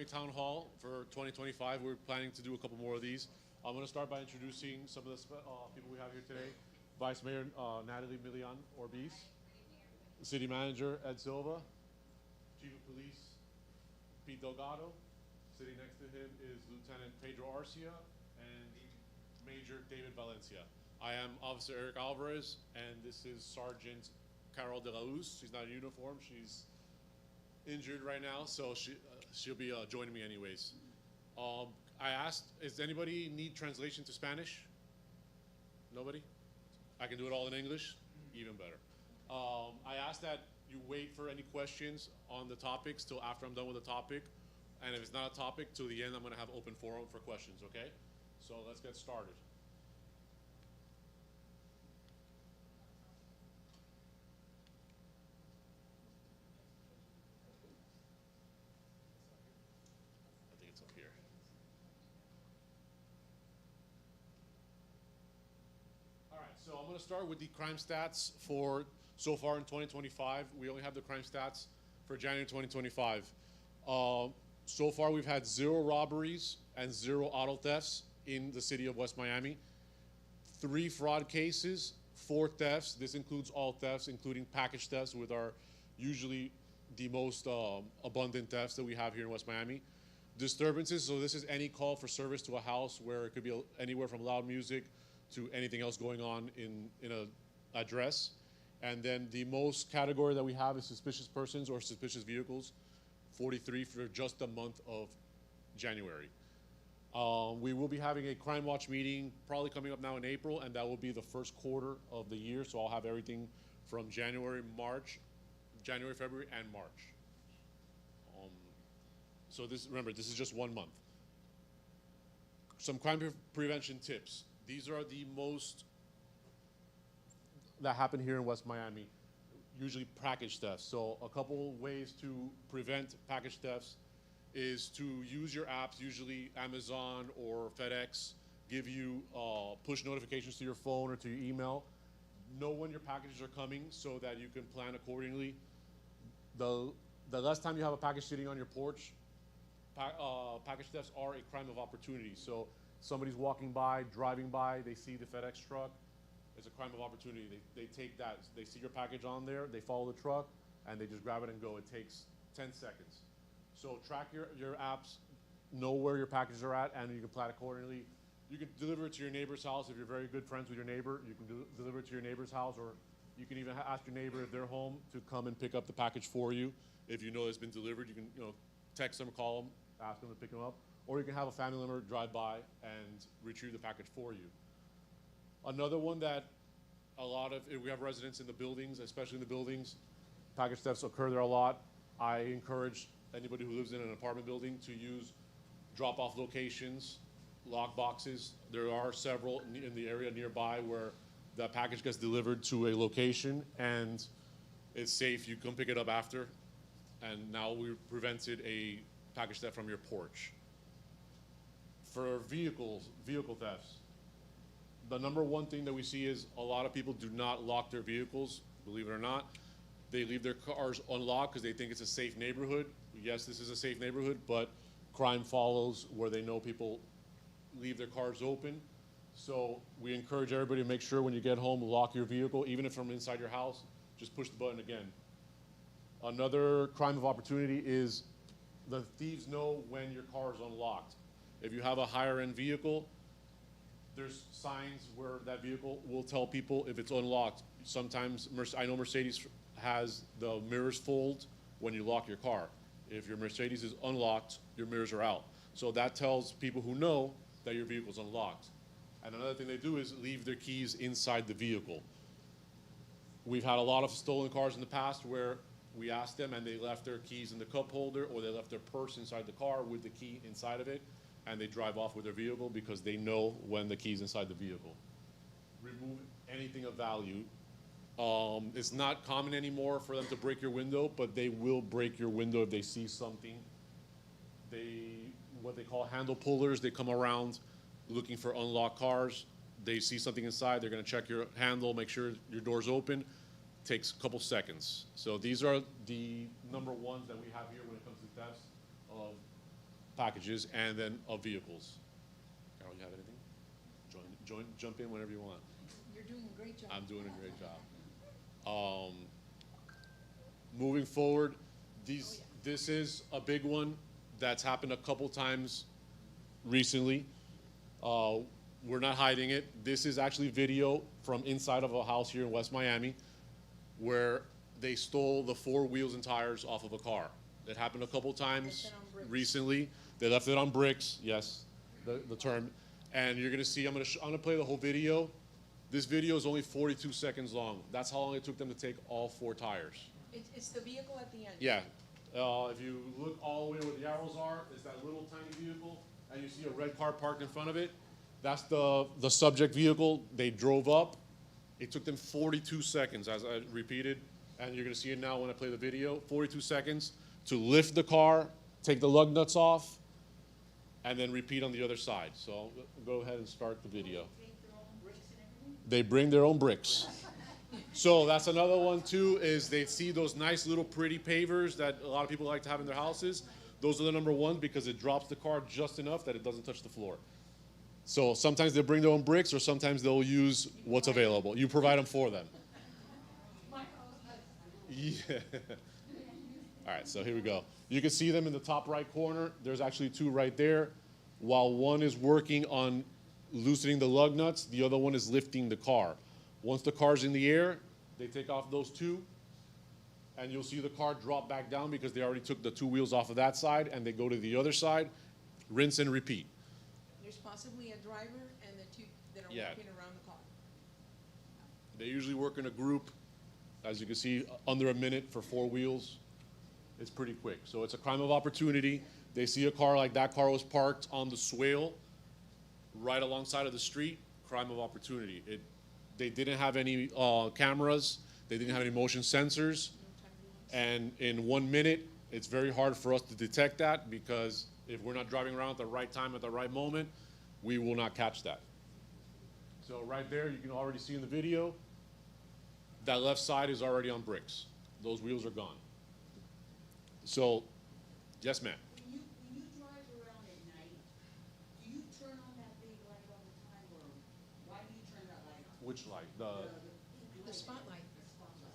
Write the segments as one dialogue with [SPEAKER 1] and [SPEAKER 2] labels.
[SPEAKER 1] Miami Town Hall for 2025. We're planning to do a couple more of these. I'm going to start by introducing some of the people we have here today. Vice Mayor Natalie Milian Orbiz, City Manager Ed Silva, Chief of Police Pete Delgado. Sitting next to him is Lieutenant Pedro Arcia and Major David Valencia. I am Officer Eric Alvarez, and this is Sergeant Carol De La Luz. She's not in uniform. She's injured right now, so she'll be joining me anyways. I asked, does anybody need translation to Spanish? Nobody? I can do it all in English? Even better. I asked that you wait for any questions on the topics till after I'm done with the topic. And if it's not a topic, till the end, I'm going to have open forum for questions, okay? So let's get started. I think it's up here. All right, so I'm going to start with the crime stats for so far in 2025. We only have the crime stats for January 2025. So far, we've had 0 robberies and 0 auto thefts in the city of West Miami. 3 fraud cases, 4 thefts. This includes all thefts, including package thefts, with our usually the most abundant thefts that we have here in West Miami. Disturbances, so this is any call for service to a house where it could be anywhere from loud music to anything else going on in a address. And then the most category that we have is suspicious persons or suspicious vehicles, 43 for just the month of January. We will be having a Crime Watch meeting probably coming up now in April, and that will be the first quarter of the year. So I'll have everything from January, February, and March. So remember, this is just 1 month. Some crime prevention tips. These are the most that happen here in West Miami. Usually package thefts. So a couple ways to prevent package thefts is to use your apps, usually Amazon or FedEx, give you push notifications to your phone or to your email. Know when your packages are coming so that you can plan accordingly. The less time you have a package sitting on your porch, package thefts are a crime of opportunity. So somebody's walking by, driving by, they see the FedEx truck, it's a crime of opportunity. They take that, they see your package on there, they follow the truck, and they just grab it and go. It takes 10 seconds. So track your apps, know where your packages are at, and you can plan accordingly. You can deliver it to your neighbor's house. If you're very good friends with your neighbor, you can deliver it to your neighbor's house, or you can even ask your neighbor if they're home to come and pick up the package for you. If you know it's been delivered, you can text them, call them, ask them to pick them up. Or you can have a family member drive by and retrieve the package for you. Another one that if we have residents in the buildings, especially in the buildings, package thefts occur there a lot. I encourage anybody who lives in an apartment building to use drop-off locations, lock boxes. There are several in the area nearby where the package gets delivered to a location and it's safe. You come pick it up after, and now we prevented a package theft from your porch. For vehicle thefts, the number one thing that we see is a lot of people do not lock their vehicles, believe it or not. They leave their cars unlocked because they think it's a safe neighborhood. Yes, this is a safe neighborhood, but crime follows where they know people leave their cars open. So we encourage everybody to make sure when you get home, lock your vehicle. Even if from inside your house, just push the button again. Another crime of opportunity is the thieves know when your car is unlocked. If you have a higher end vehicle, there's signs where that vehicle will tell people if it's unlocked. Sometimes, I know Mercedes has the mirrors fold when you lock your car. If your Mercedes is unlocked, your mirrors are out. So that tells people who know that your vehicle's unlocked. And another thing they do is leave their keys inside the vehicle. We've had a lot of stolen cars in the past where we asked them and they left their keys in the cup holder, or they left their purse inside the car with the key inside of it, and they drive off with their vehicle because they know when the key's inside the vehicle. Remove anything of value. It's not common anymore for them to break your window, but they will break your window if they see something. What they call handle pullers, they come around looking for unlocked cars. They see something inside, they're gonna check your handle, make sure your door's open. Takes a couple seconds. So these are the number ones that we have here when it comes to thefts of packages and then of vehicles. Carol, you have anything? Jump in whenever you want.
[SPEAKER 2] You're doing a great job.
[SPEAKER 1] I'm doing a great job. Moving forward, this is a big one that's happened a couple times recently. We're not hiding it. This is actually video from inside of a house here in West Miami where they stole the 4 wheels and tires off of a car. It happened a couple times recently. They left it on bricks, yes, the term. And you're gonna see, I'm gonna play the whole video. This video is only 42 seconds long. That's how long it took them to take all 4 tires.
[SPEAKER 2] It's the vehicle at the end.
[SPEAKER 1] Yeah. If you look all the way where the arrows are, it's that little tiny vehicle, and you see a red car parked in front of it. That's the subject vehicle. They drove up. It took them 42 seconds, as I repeated, and you're gonna see it now when I play the video. 42 seconds to lift the car, take the lug nuts off, and then repeat on the other side. So go ahead and start the video. They bring their own bricks. So that's another one too, is they see those nice little pretty pavers that a lot of people like to have in their houses. Those are the number one because it drops the car just enough that it doesn't touch the floor. So sometimes they'll bring their own bricks or sometimes they'll use what's available. You provide them for them. Yeah. All right, so here we go. You can see them in the top right corner. There's actually 2 right there. While one is working on loosening the lug nuts, the other one is lifting the car. Once the car's in the air, they take off those 2, and you'll see the car drop back down because they already took the 2 wheels off of that side, and they go to the other side, rinse and repeat.
[SPEAKER 2] There's possibly a driver and the 2 that are working around the car.
[SPEAKER 1] They usually work in a group. As you can see, under a minute for 4 wheels. It's pretty quick. So it's a crime of opportunity. They see a car like that car was parked on the swale right alongside of the street, crime of opportunity. They didn't have any cameras. They didn't have any motion sensors. And in 1 minute, it's very hard for us to detect that because if we're not driving around at the right time at the right moment, we will not catch that. So right there, you can already see in the video, that left side is already on bricks. Those wheels are gone. So, yes, ma'am.
[SPEAKER 3] When you drive around at night, do you turn on that big light all the time, or why do you turn that light on?
[SPEAKER 1] Which light?
[SPEAKER 2] The spotlight.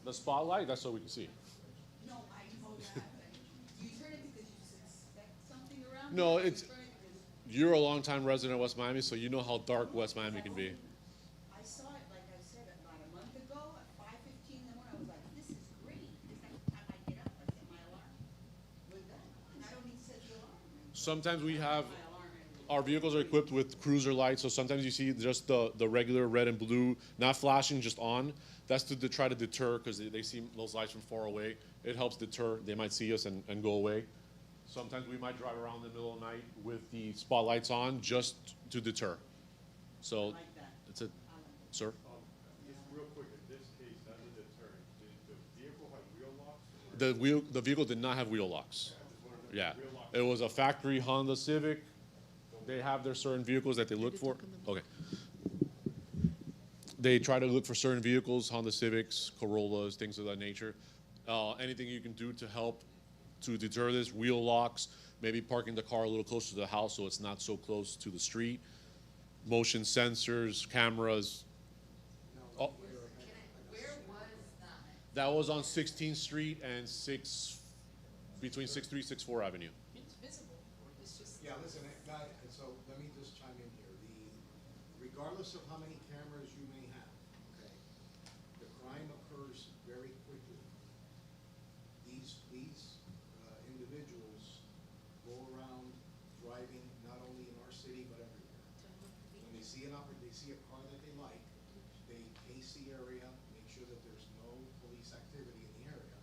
[SPEAKER 1] The spotlight? That's so we can see.
[SPEAKER 3] No, I know that. Do you turn it because you suspect something around?
[SPEAKER 1] No,
[SPEAKER 3] or you
[SPEAKER 1] it's,
[SPEAKER 3] turn it because-
[SPEAKER 1] you're a longtime resident of West Miami, so you know how dark West Miami can be.
[SPEAKER 3] I saw it, like I said, about a month ago at 5:15 in the morning. I was like, this is great. It's like the time I get up, I set my alarm with that, and I don't need to set the alarm.
[SPEAKER 1] Sometimes we have,
[SPEAKER 3] My alarm and-
[SPEAKER 1] our vehicles are equipped with cruiser lights, so sometimes you see just the regular red and blue, not flashing, just on. That's to try to deter, because they see those lights from far away. It helps deter. They might see us and go away. Sometimes we might drive around in the middle of the night with the spotlights on just to deter. So,
[SPEAKER 3] Like that.
[SPEAKER 1] it's a, sir?
[SPEAKER 4] Just real quick, in this case, as a deterrent, did the vehicle have wheel locks? Or
[SPEAKER 1] The vehicle did not have wheel locks. Yeah,
[SPEAKER 4] wheel locks?
[SPEAKER 1] it was a factory Honda Civic. They have their certain vehicles that they look for. Okay. They try to look for certain vehicles, Honda Civics, Corollas, things of that nature. Anything you can do to help to deter this, wheel locks, maybe parking the car a little closer to the house so it's not so close to the street, motion sensors, cameras. Oh,
[SPEAKER 3] Where was that?
[SPEAKER 1] that was on 16th Street and between 6th Street, 6th Avenue.
[SPEAKER 2] It's visible. It's just.
[SPEAKER 5] Yeah, listen, guy, so let me just chime in here. Regardless of how many cameras you may have, okay, the crime occurs very quickly. These individuals go around driving not only in our city but everywhere. When they see they see a car that they like, they pace the area, make sure that there's no police activity in the area,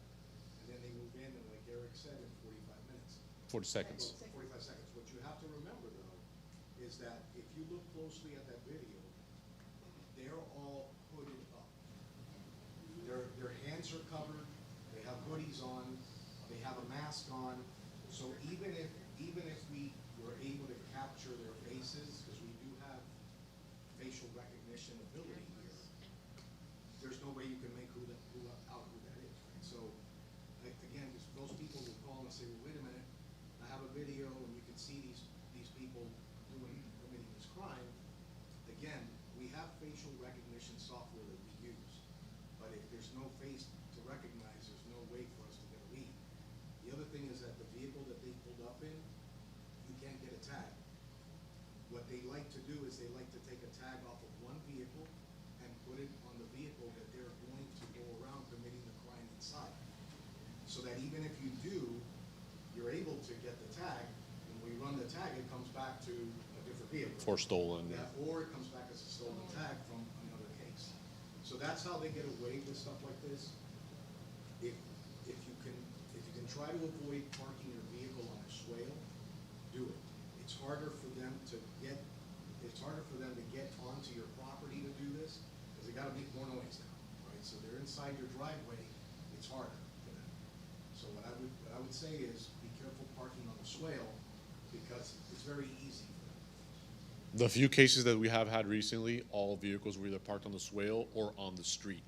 [SPEAKER 5] and then they move in, and like Eric said, in 45 minutes.
[SPEAKER 1] 40 seconds.
[SPEAKER 5] 45 seconds. What you have to remember, though, is that if you look closely at that video, they're all hooded up. Their hands are covered, they have hoodies on, they have a mask on. So even if we were able to capture their faces, because we do have facial recognition ability here, there's no way you can make out who that is, right? So, again, those people will call and say, well, wait a minute, I have a video and you can see these but if there's no face to recognize, there's no way for us to get a lead. The other thing is that the vehicle that they pulled up in, you can't get a tag. What they like to do is they like to take a tag off of one vehicle and put it on the vehicle that they're going to go around committing the crime inside. So that even if you do, you're able to get the tag, when we run the tag, it comes back to a different vehicle.
[SPEAKER 1] For stolen.
[SPEAKER 5] Yeah, or it comes back as a stolen tag from another case. So that's how they get away with stuff like this. If you can try to avoid parking your vehicle on a swale, do it. It's harder for them to get onto your property to do this, because they gotta make more noise now, right? So they're inside your driveway, it's harder for them. So what I would say is, be careful parking on the swale, because it's very easy for them.
[SPEAKER 1] The few cases that we have had recently, all vehicles were either parked on the swale or on the street.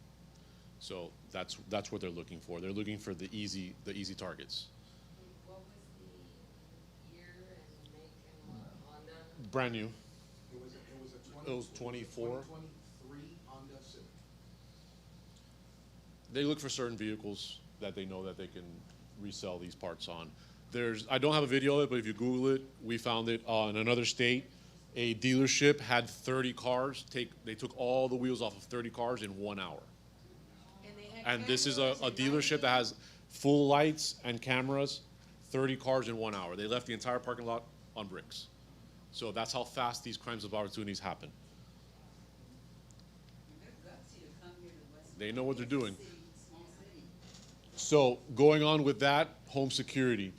[SPEAKER 1] So that's what they're looking for. They're looking for the easy targets.
[SPEAKER 6] What was the year and make and Honda?
[SPEAKER 1] Brand new.
[SPEAKER 5] It was
[SPEAKER 1] It was 24.
[SPEAKER 5] 2023 Honda Civic.
[SPEAKER 1] They look for certain vehicles that they know that they can resell these parts on. I don't have a video of it, but if you Google it, we found it in another state. A dealership had 30 cars. They took all the wheels off of 30 cars in 1 hour.
[SPEAKER 2] And they had
[SPEAKER 1] And this is a
[SPEAKER 2] cameras and
[SPEAKER 1] dealership that has full lights and cameras, 30 cars in 1 hour. They left the entire parking lot on bricks. So that's how fast these crimes of opportunities happen.
[SPEAKER 3] They're gutsy to come here to West.
[SPEAKER 1] They know what they're doing.
[SPEAKER 3] City, small city.
[SPEAKER 1] So going on with that, home security.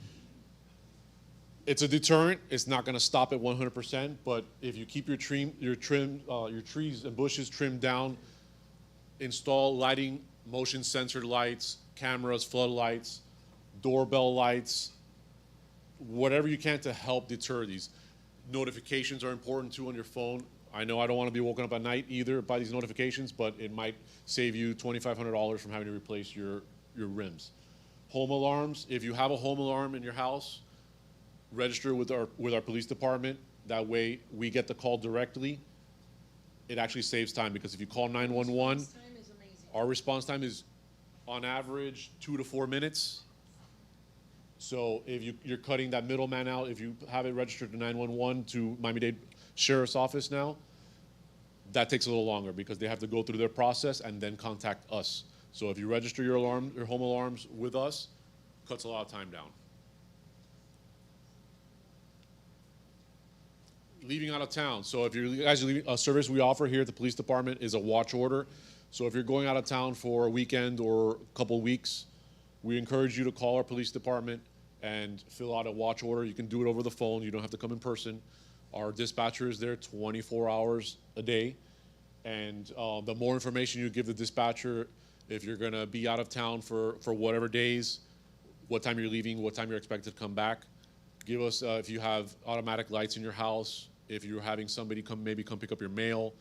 [SPEAKER 1] It's a deterrent. It's not going to stop it 100%, but if you keep your trees and bushes trimmed down, install lighting, motion sensor lights, cameras, floodlights, doorbell lights, whatever you can to help deter these. Notifications are important too on your phone. I know I don't want to be woken up at night either by these notifications, but it might save you $2,500 from having to replace your rims. Home alarms. If you have a home alarm in your house, register with our police department. That way we get the call directly. It actually saves time, because if you call 911,
[SPEAKER 2] Response time is amazing.
[SPEAKER 1] our response time is on average 2 to 4 minutes. So if you're cutting that middleman out, if you have it registered to 911 to Miami-Dade Sheriff's Office now, that takes a little longer, because they have to go through their process and then contact us. So if you register your home alarms with us, cuts a lot of time down. Leaving out of town. So if you guys are leaving, a service we offer here at the police department is a watch order. So if you're going out of town for a weekend or a couple weeks, we encourage you to call our police department and fill out a watch order. You can do it over the phone. You don't have to come in person. Our dispatcher is there 24 hours a day. And the more information you give the dispatcher, if you're going to be out of town for whatever days, what time you're leaving, what time you're expected to come back. Give us, if you have automatic lights in your house, if you're having somebody come pick up your mail,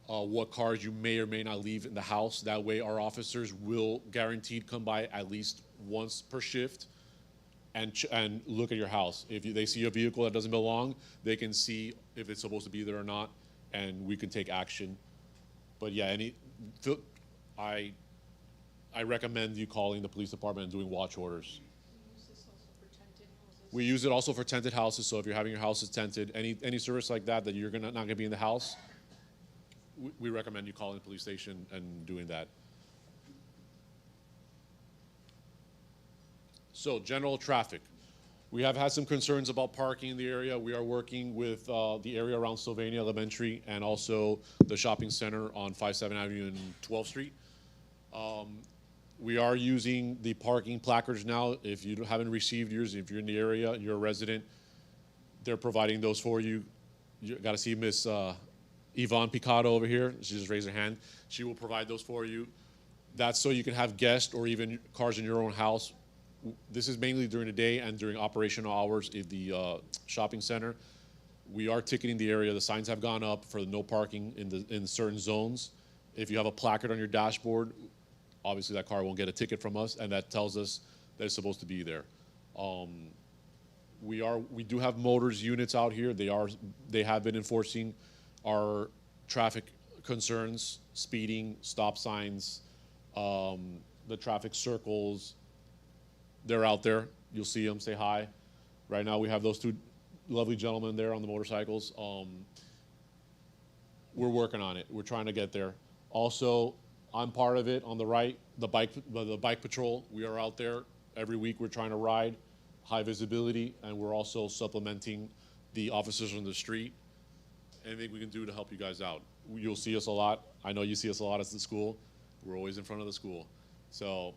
[SPEAKER 1] what cars you may or may not leave in the house. That way our officers will guaranteed come by at least once per shift and look at your house. If they see a vehicle that doesn't belong, they can see if it's supposed to be there or not, and we can take action. But yeah, I recommend you calling the police department and doing watch orders.
[SPEAKER 2] We use this also for tented houses.
[SPEAKER 1] We use it also for tented houses, so if you're having your houses tented, any service like that you're not gonna be in the house, we recommend you calling the police station and doing that. So, general traffic. We have had some concerns about parking in the area. We are working with the area around Sylvania Elementary and also the shopping center on 57th Avenue and 12th Street. We are using the parking placards now. If you haven't received yours, if you're in the area, you're a resident, they're providing those for you. You got to see Miss Yvonne Picado over here. She just raised her hand. She will provide those for you. That's so you can have guests or even cars in your own house. This is mainly during the day and during operational hours in the shopping center. We are ticketing the area. The signs have gone up for no parking in certain zones. If you have a placard on your dashboard, obviously that car won't get a ticket from us, and that tells us that it's supposed to be there. We do have motors units out here. They have been enforcing our traffic concerns, speeding, stop signs, The traffic circles, they're out there. You'll see them, say hi. Right now, we have those two lovely gentlemen there on the motorcycles. We're working on it. We're trying to get there. Also, I'm part of it on the right, the bike patrol. We are out there every week. We're trying to ride, high visibility, and we're also supplementing the officers on the street. Anything we can do to help you guys out. You'll see us a lot. I know you see us a lot at the school. We're always in front of the school. So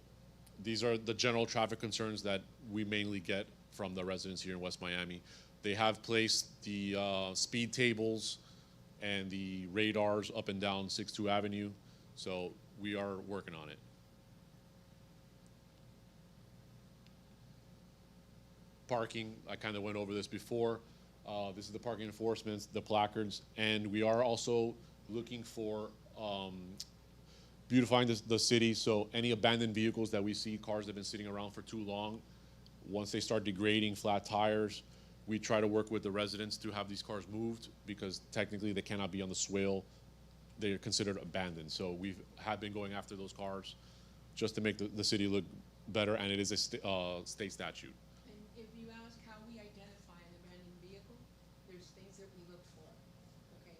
[SPEAKER 1] these are the general traffic concerns that we mainly get from the residents here in West Miami. They have placed the speed tables and the radars up and down 6th Avenue. So we are working on it. Parking, I kind of went over this before. This is the parking enforcements, the placards, and we are also looking for beautifying the city. So any abandoned vehicles that we see, cars that have been sitting around for too long, once they start degrading, flat tires, we try to work with the residents to have these cars moved because technically they cannot be on the swale. They're considered abandoned. So we have been going after those cars just to make the city look better, and it is a state statute.
[SPEAKER 2] And if you ask how we identify an abandoned vehicle, there's things that we look for. Okay,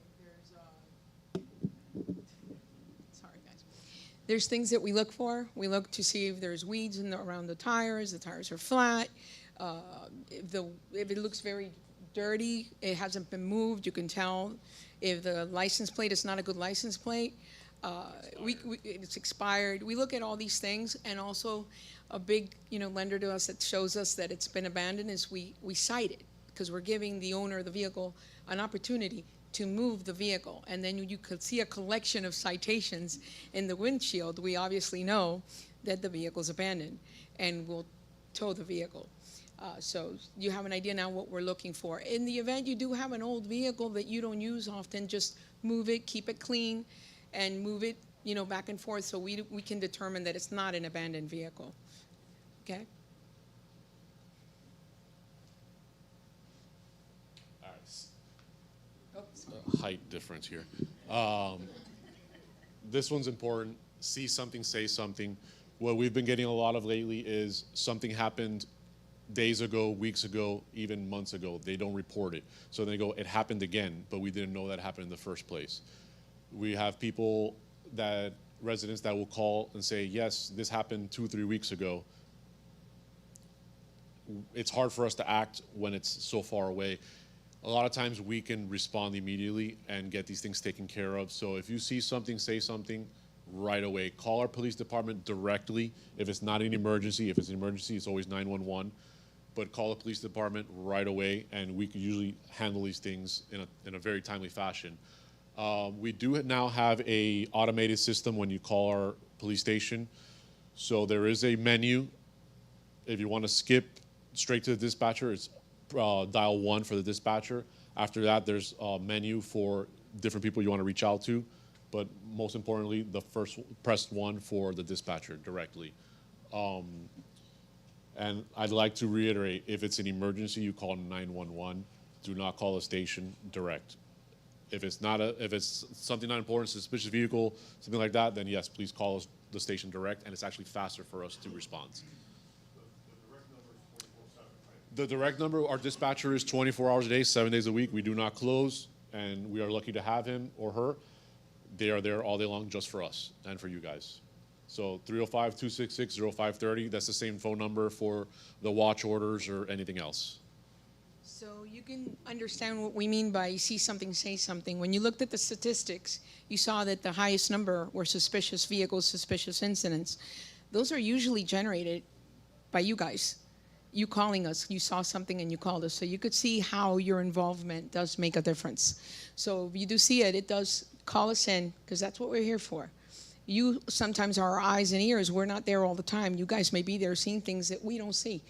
[SPEAKER 2] sorry guys. There's things that we look for. We look to see if there's weeds around the tires are flat. If it looks very dirty, it hasn't been moved, you can tell. If the license plate is not a good license plate, it's expired. We look at all these things, and also a big lender to us that shows us that it's been abandoned is we cite it, because we're giving the owner of the vehicle an opportunity to move the vehicle. And then you could see a collection of citations in the windshield. We obviously know that the vehicle's abandoned, and we'll tow the vehicle. So you have an idea now what we're looking for. In the event you do have an old vehicle that you don't use often, just move it, keep it clean, and move it, back and forth so we can determine that it's not an abandoned vehicle. Okay?
[SPEAKER 1] All right.
[SPEAKER 2] Oh,
[SPEAKER 1] Height difference here. This one's important. See something, say something. What we've been getting a lot of lately is something happened days ago, weeks ago, even months ago. They don't report it. So they go, it happened again, but we didn't know that happened in the first place. We have residents that will call and say, yes, this happened 2-3 weeks ago. It's hard for us to act when it's so far away. A lot of times we can respond immediately and get these things taken care of. So if you see something, say something right away. Call our police department directly. If it's not an emergency, if it's an emergency, it's always 911. But call the police department right away, and we can usually handle these things in a very timely fashion. We do now have a automated system when you call our police station. So there is a menu. If you want to skip straight to the dispatcher, it's dial 1 for the dispatcher. After that, there's a menu for different people you want to reach out to. But most importantly, the first press 1 for the dispatcher directly. And I'd like to reiterate, if it's an emergency, you call 911. Do not call the station direct. If it's something not important, suspicious vehicle, something like that, then yes, please call us, the station direct, and it's actually faster for us to respond. The direct number, our dispatcher is 24 hours a day, 7 days a week. We do not close, and we are lucky to have him or her. They are there all day long just for us and for you guys. So 305-266-0530, that's the same phone number for the watch orders or anything else.
[SPEAKER 2] So you can understand what we mean by see something, say something. When you looked at the statistics, you saw that the highest number were suspicious vehicles, suspicious incidents. Those are usually generated by you guys. You calling us, you saw something and you called us. So you could see how your involvement does make a difference. So if you do see it, it does call us in, because that's what we're here for. You sometimes are our eyes and ears. We're not there all the time. You guys may be there seeing things that we don't see.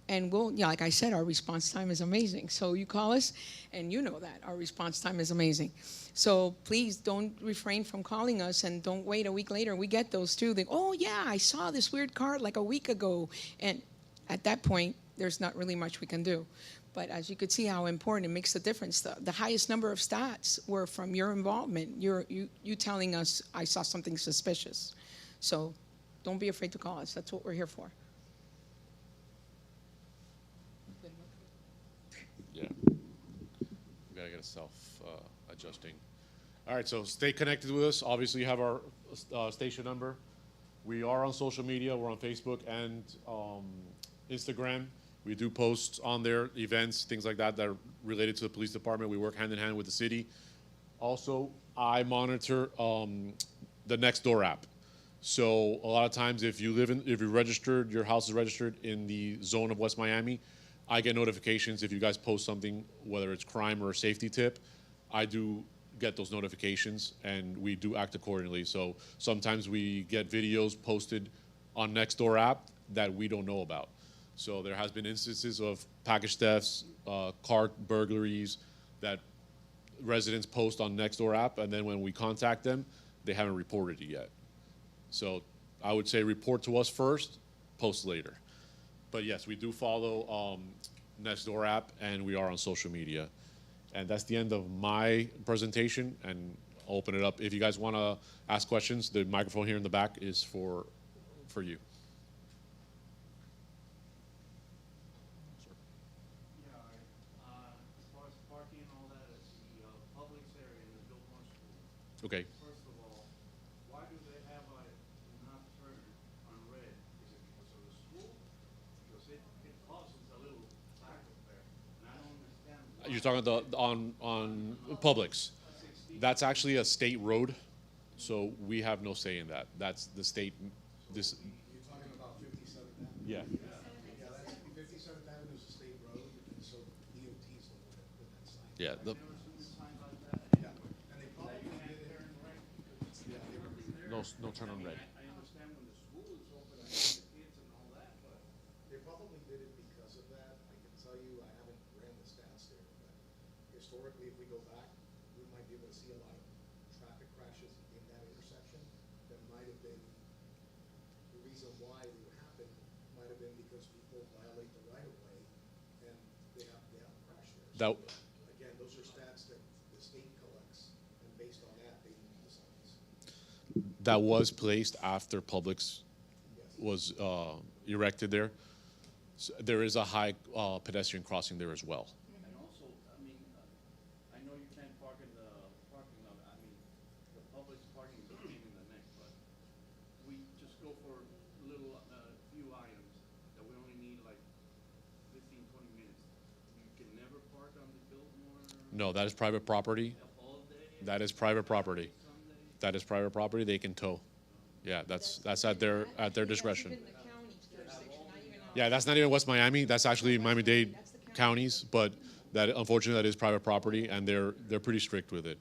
[SPEAKER 2] And like I said, our response time is amazing. So you call us, and you know that our response time is amazing. So please don't refrain from calling us, and don't wait a week later. We get those too. They, oh yeah, I saw this weird car like a week ago. And at that point, there's not really much we can do. But as you could see how important it makes a difference. The highest number of stats were from your involvement. You telling us, I saw something suspicious. So don't be afraid to call us. That's what we're here for.
[SPEAKER 1] Yeah. We gotta get a adjusting. All right, so stay connected with us. Obviously, you have our station number. We are on social media. We're on Facebook and Instagram. We do post on there events, things like that are related to the police department. We work hand in hand with the city. Also, I monitor the Nextdoor app. So a lot of times, if you're registered, your house is registered in the zone of West Miami, I get notifications if you guys post something, whether it's crime or a safety tip. I do get those notifications, and we do act accordingly. So sometimes we get videos posted on Nextdoor app that we don't know about. So there has been instances of package thefts, car burglaries that residents post on Nextdoor app, and then when we contact them, they haven't reported it yet. So I would say report to us first, post later. But yes, we do follow Nextdoor app, and we are on social media. And that's the end of my presentation, and I'll open it up. If you guys want to ask questions, the microphone here in the back is for you.
[SPEAKER 7] Yeah, all right. As far as parking and all that, it's the Publix area in the Biltmore School.
[SPEAKER 1] Okay.
[SPEAKER 7] First of all, why do they have a do not turn on red? Is it because of the school? Because it causes a little traffic there, and I don't understand why.
[SPEAKER 1] You're talking on Publix.
[SPEAKER 7] 16.
[SPEAKER 1] That's actually a state road, so we have no say in that. That's the state. This.
[SPEAKER 5] You're talking about 57th Avenue?
[SPEAKER 1] Yeah.
[SPEAKER 5] Yeah, that's 57th Avenue is a state road, and so DOT's the one that put that sign.
[SPEAKER 1] Yeah.
[SPEAKER 7] I've never seen a sign like that.
[SPEAKER 5] Yeah, and they probably did it.
[SPEAKER 7] Turn right because
[SPEAKER 5] Yeah, they were-
[SPEAKER 1] No turn on red.
[SPEAKER 7] I understand when the school is open, I see the kids and all that, but
[SPEAKER 5] They probably did it because of that. I can tell you, I haven't ran the stats there, but historically, if we go back, we might be able to see a lot of traffic crashes in that intersection. That might have been, the reason why they would happen might have been because people violate the right of way and they have to crash there. So, again, those are stats that the state collects, and based on that, they use the signs.
[SPEAKER 1] That was placed after Publix
[SPEAKER 5] Yes.
[SPEAKER 1] was erected there. So there is a high pedestrian crossing there as well.
[SPEAKER 7] and also, I mean, I know you can't park in the parking lot, I mean, the public parking is a pain in the neck, but we just go for little, few items that we only need like 15, 20 minutes. You can never park on the Biltmore
[SPEAKER 1] No, that is private property.
[SPEAKER 7] all day,
[SPEAKER 1] That is private property.
[SPEAKER 7] Sunday.
[SPEAKER 1] That is private property. They can tow. Yeah, that's at their discretion.
[SPEAKER 2] Even the county's jurisdiction, not even ours.
[SPEAKER 1] Yeah, that's not even West Miami. That's actually Miami-Dade counties, but that unfortunately that is private property, and they're pretty strict with it.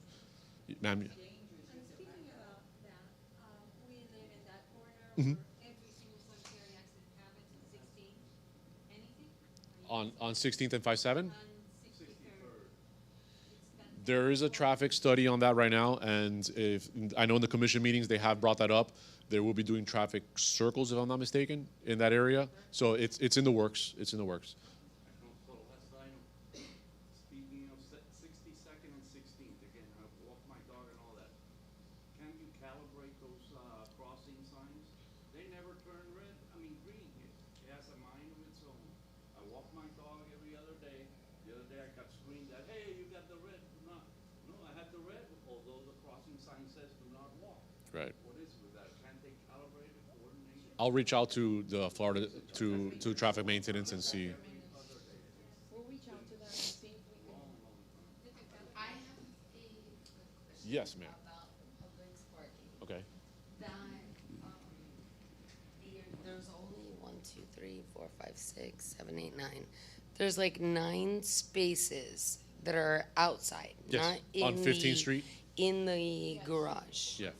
[SPEAKER 1] Ma'am,
[SPEAKER 6] And speaking about that, we live in that corner
[SPEAKER 1] Mm-hmm.
[SPEAKER 6] where every single solitary accident happens on 16. Anything?
[SPEAKER 1] on 16th and 57,
[SPEAKER 6] On 63rd.
[SPEAKER 1] there is a traffic study on that right now, and if I know in the commission meetings they have brought that up. They will be doing traffic circles, if I'm not mistaken, in that area. So it's in the works. It's in the works.
[SPEAKER 7] So last item, speaking of 62nd and 16th, again, I walk my dog and all that. Can you calibrate those crossing signs? They never turn red, I mean green. It has a mind of its own. I walk my dog every other day. The other day I got screamed at, hey, you got the red, do not. No, I had the red, although the crossing sign says do not walk.
[SPEAKER 1] Right.
[SPEAKER 7] What is with that? Can't they calibrate it, coordinate it?
[SPEAKER 1] I'll reach out to the Florida to traffic maintenance and see.
[SPEAKER 2] We'll reach out to them and see if we can.
[SPEAKER 6] I have a question.
[SPEAKER 1] Yes, ma'am.
[SPEAKER 6] About the Publix parking.
[SPEAKER 1] Okay.
[SPEAKER 6] That, there's only 1, 2, 3, 4, 5, 6, 7, 8, 9. There's like 9 spaces that are outside,
[SPEAKER 1] Yes,
[SPEAKER 6] not in
[SPEAKER 1] on 15th Street?
[SPEAKER 6] in the garage.
[SPEAKER 1] Yeah.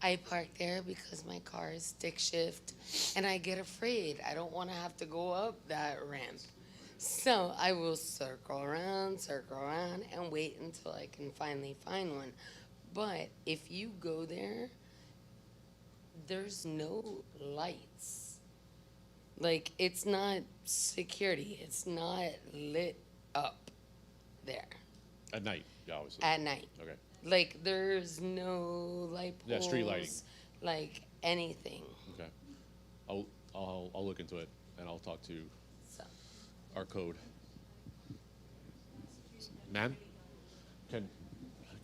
[SPEAKER 6] I park there because my car is stick shift and I get afraid. I don't want to have to go up that ramp. So I will circle around, and wait until I can finally find one. But if you go there, there's no lights. Like, it's not security, it's not lit up there
[SPEAKER 1] At night, yeah, obviously.
[SPEAKER 6] at night.
[SPEAKER 1] Okay.
[SPEAKER 6] Like, there's no light poles.
[SPEAKER 1] Yeah, street lighting.
[SPEAKER 6] like anything.
[SPEAKER 1] Okay. I'll look into it and I'll talk to
[SPEAKER 6] So,
[SPEAKER 1] our code. Ma'am? Can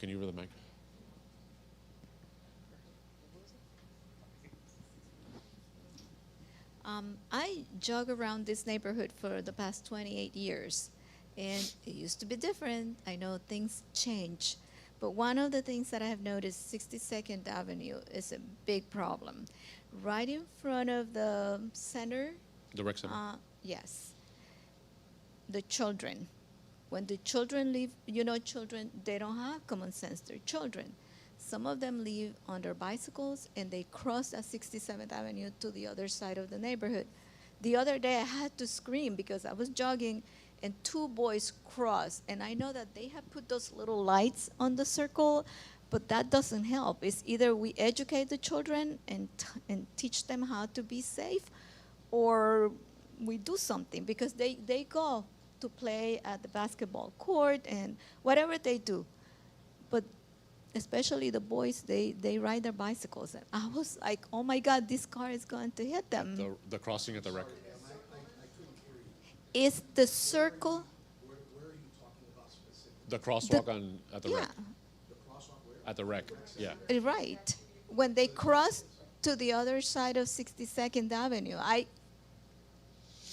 [SPEAKER 1] you read the mic?
[SPEAKER 8] I jog around this neighborhood for the past 28 years, and it used to be different. I know things change, but one of the things that I have noticed, 62nd Avenue is a big problem. Right in front of the center,
[SPEAKER 1] The rec center?
[SPEAKER 8] yes, the children. When the children leave, you know, children, they don't have common sense. They're children. Some of them leave on their bicycles and they cross at 67th Avenue to the other side of the neighborhood. The other day I had to scream because I was jogging and two boys crossed. And I know that they have put those little lights on the circle, but that doesn't help. It's either we educate the children and teach them how to be safe, or we do something, because they go to play at the basketball court and whatever they do. But especially the boys, they ride their bicycles. And I was like, oh my God, this car is going to hit them.
[SPEAKER 1] The crossing at the rec.
[SPEAKER 8] It's the circle.
[SPEAKER 5] Where are you talking about specifically?
[SPEAKER 1] The crosswalk at the
[SPEAKER 8] Yeah,
[SPEAKER 1] rec.
[SPEAKER 5] The crosswalk where?
[SPEAKER 1] At the rec. Yeah.
[SPEAKER 8] right. When they cross to the other side of 62nd Avenue, I